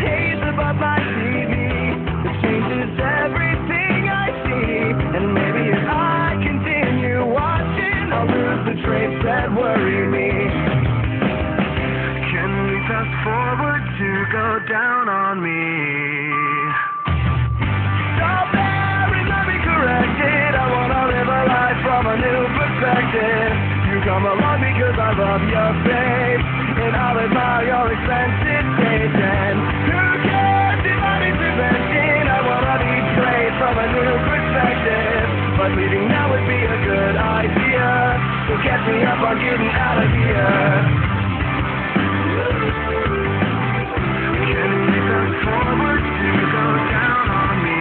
haze above my TV. It changes everything I see. And maybe if I continue watching, I'll lose the traits that worry me. Can we fast forward to go down on me? Stop there and let me correct it. I wanna live a life from a new perspective. You come along because I love your face, and I'll admire your expensive taste. And who cares if I'm intervention? I wanna be great from a new perspective. But leaving now would be a good idea. So catch me up on getting out of here. Can we fast forward to go down on me?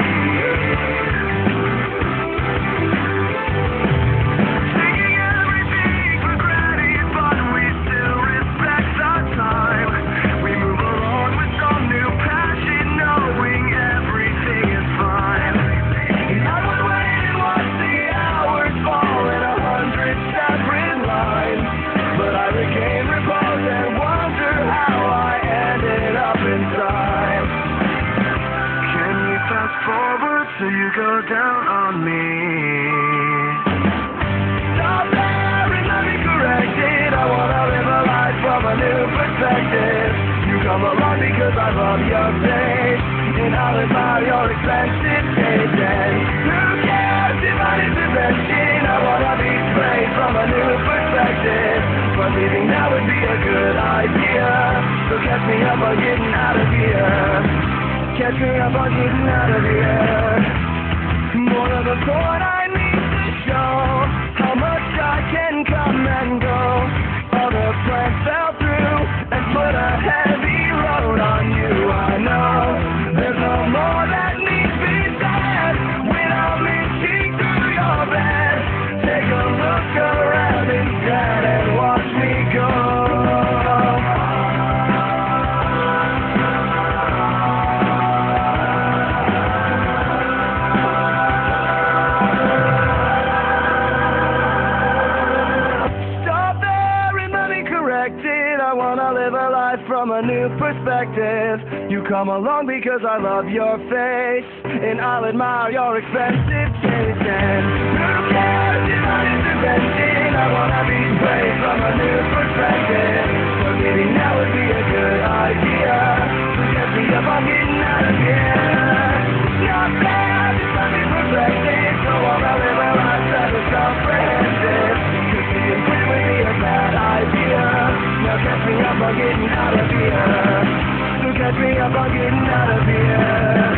Taking everything for granted, but we still respect our time. We move along with some new passion, knowing everything is fine. And I would wait and watch the hours fall in 100 separate lines, but I became repose and wonder how I ended up inside. Can we fast forward so you go down on me? Stop there and let me correct it. I wanna live a life from a new perspective. You come along because I love your face, and I'll admire your expensive taste. And who cares if I intervention? I wanna be great from a new perspective. But leaving now would be a good idea. So catch me up on getting out of here. Catch me up on getting out of here. More of a thought I need to show how much I can come and go. Other plans fell through and put a heavy load on you. I know there's no more that needs to be said without reaching through your bed. Take a look around instead and watch me go. I wanna live a life from a new perspective. You come along because I love your face, and I'll admire your expensive taste. And who cares if I'm intervention? I wanna be great from a new perspective. But maybe now would be a good idea. So get me up, I'm getting out of here. Not bad, just let me perfect it. So I wanna live a life that is comprehensive. Cause being free would be a bad idea. Now catch me up on getting out of here. So catch me up on getting out of here.